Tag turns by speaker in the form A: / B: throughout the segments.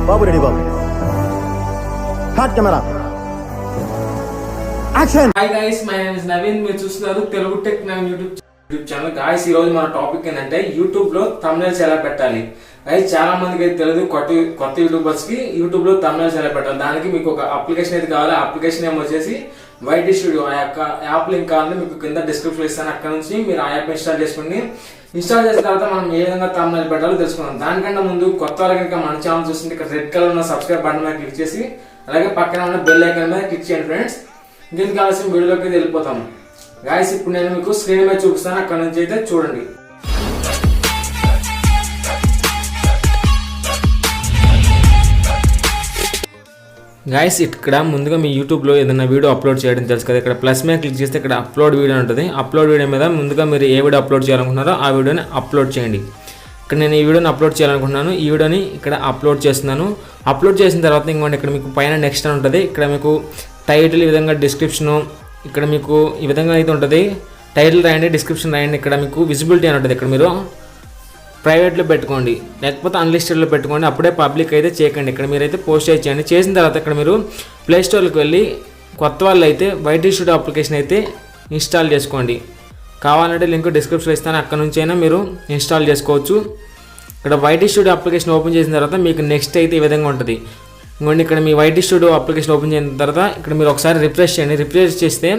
A: Babu ready Babu. Hot camera action.
B: Hi guys, my name is Naveen. మీరు చూస్తున్నారు Telugu tech nine YouTube channel. Guys, ఈ రోజు మన topic ఏంటంటే యూట్యూబ్ లో థంబ్నెయిల్స్ ఎలా పెట్టాలి. గైస్, చాలా మందికి అయితే తెలియదు, కొత్త యూట్యూబర్స్ కి యూట్యూబ్ లో థంబ్నెయిల్స్ ఎలా పెట్టాలి. దానికి మీకు ఒక అప్లికేషన్ అయితే కావాలి. అప్లికేషన్ ఏమో వచ్చేసి వైటీ స్టూడియో. ఆ యొక్క యాప్ లింక్ కావాలని మీకు కింద డిస్క్రిప్షన్ ఇస్తాను. అక్కడ నుంచి మీరు ఆ యాప్ ఇన్స్టాల్ చేసుకోండి. ఇన్స్టాల్ చేసిన తర్వాత మనం ఏ విధంగా థంబ్నెయిల్ పెట్టాలో తెలుసుకుందాం. దానికంటే ముందు కొత్త వాళ్ళకి మన ఛానల్ చూస్తుంటే ఇక్కడ రెడ్ కలర్ ఉన్న సబ్స్క్రైబ్ బటన్ మీద క్లిక్ చేసి అలాగే పక్కన ఉన్న బెల్ ఐకాన్ మీద క్లిక్ చేయండి ఫ్రెండ్స్. ఇంకేం కావాల్సిన వీడియోలోకి అయితే వెళ్ళిపోతాము. గాయస్, ఇప్పుడు నేను మీకు స్క్రీన్ మీద చూపిస్తాను, అక్కడ నుంచి అయితే చూడండి. గాయస్, ఇక్కడ ముందుగా మీ యూట్యూబ్లో ఏదైనా వీడియో అప్లోడ్ చేయడం తెలుసు కదా. ఇక్కడ ప్లస్ మీద క్లిక్ చేస్తే ఇక్కడ అప్లోడ్ వీడియో ఉంటుంది. అప్లోడ్ వీడియో మీద ముందుగా మీరు ఏ వీడియో అప్లోడ్ చేయాలనుకుంటున్నారో ఆ వీడియోని అప్లోడ్ చేయండి. ఇక్కడ నేను ఈ వీడియోని అప్లోడ్ చేయాలనుకుంటున్నాను. ఈ వీడియోని ఇక్కడ అప్లోడ్ చేస్తున్నాను. అప్లోడ్ చేసిన తర్వాత ఇంకోటి ఇక్కడ మీకు పైన నెక్స్ట్ అని ఉంటుంది. ఇక్కడ మీకు టైటిల్, ఈ విధంగా డిస్క్రిప్షను, ఇక్కడ మీకు ఈ విధంగా అయితే ఉంటుంది. టైటిల్ రాయండి, డిస్క్రిప్షన్ రాయండి. ఇక్కడ మీకు విజిబిలిటీ అని ఉంటుంది. ఇక్కడ మీరు ప్రైవేట్లో పెట్టుకోండి, లేకపోతే అన్లిస్టెడ్లో పెట్టుకోండి. అప్పుడే పబ్లిక్ అయితే చేయకండి. ఇక్కడ మీరైతే పోస్ట్ చేయండి. చేసిన తర్వాత ఇక్కడ మీరు ప్లేస్టోర్కి వెళ్ళి కొత్త వాళ్ళు అయితే వైటీ స్టూడియో అప్లికేషన్ అయితే ఇన్స్టాల్ చేసుకోండి. కావాలంటే లింక్ డిస్క్రిప్షన్లో ఇస్తాను, అక్కడ నుంచి అయినా మీరు ఇన్స్టాల్ చేసుకోవచ్చు. ఇక్కడ వైటీ స్టూడియో అప్లికేషన్ ఓపెన్ చేసిన తర్వాత మీకు నెక్స్ట్ అయితే ఈ విధంగా ఉంటుంది. ఇంకోండి, ఇక్కడ మీ వైటీ స్టూడియో అప్లికేషన్ ఓపెన్ చేసిన తర్వాత ఇక్కడ మీరు ఒకసారి రిఫ్రెష్ చేయండి. రిఫ్రెష్ చేస్తే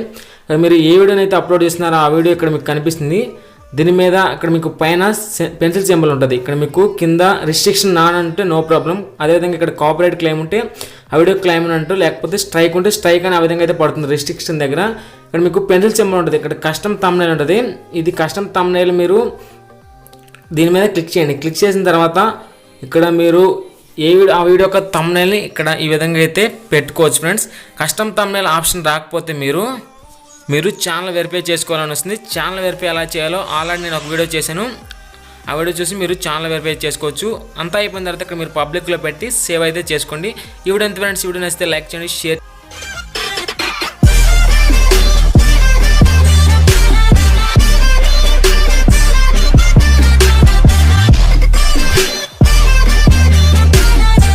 B: మీరు ఏ వీడియోని అయితే అప్లోడ్ చేస్తున్నారో ఆ వీడియో ఇక్కడ మీకు కనిపిస్తుంది. దీని మీద ఇక్కడ మీకు పైన పెన్సిల్ సింబల్ ఉంటుంది. ఇక్కడ మీకు కింద రిస్ట్రిక్షన్ నాన్ అంటే నో ప్రాబ్లం. అదేవిధంగా ఇక్కడ కాపీరైట్ క్లెయిమ్ ఉంటే ఆ వీడియో క్లెయిమ్ అని అంటూ, లేకపోతే స్ట్రైక్ ఉంటే స్ట్రైక్ అని ఆ విధంగా అయితే పడుతుంది రిస్ట్రిక్షన్ దగ్గర. ఇక్కడ మీకు పెన్సిల్ సింబల్ ఉంటుంది. ఇక్కడ కస్టమ్ థంబ్నెయిల్ ఉంటుంది. ఇది కస్టమ్ థంబ్నెయిల్ మీరు దీని మీద క్లిక్ చేయండి. క్లిక్ చేసిన తర్వాత ఇక్కడ మీరు ఆ వీడియో యొక్క థంబ్నెయిల్ని ఇక్కడ ఈ విధంగా అయితే పెట్టుకోవచ్చు ఫ్రెండ్స్. కస్టమ్ థంబ్నెయిల్ ఆప్షన్ రాకపోతే మీరు ఛానల్ వెరిఫై చేసుకోవాలని వస్తుంది. ఛానల్ వెరిఫై ఎలా చేయాలో ఆల్రెడీ నేను ఒక వీడియో చేశాను. ఆ వీడియో చూసి మీరు ఛానల్ వెరిఫై చేసుకోవచ్చు. అంతా అయిపోయిన తర్వాత ఇక్కడ మీరు పబ్లిక్లో పెట్టి సేవ్ అయితే చేసుకోండి. ఈ వీడియో ఎంత ఫ్రెండ్స్, ఈ వీడియో నచ్చితే లైక్ చేయండి, షేర్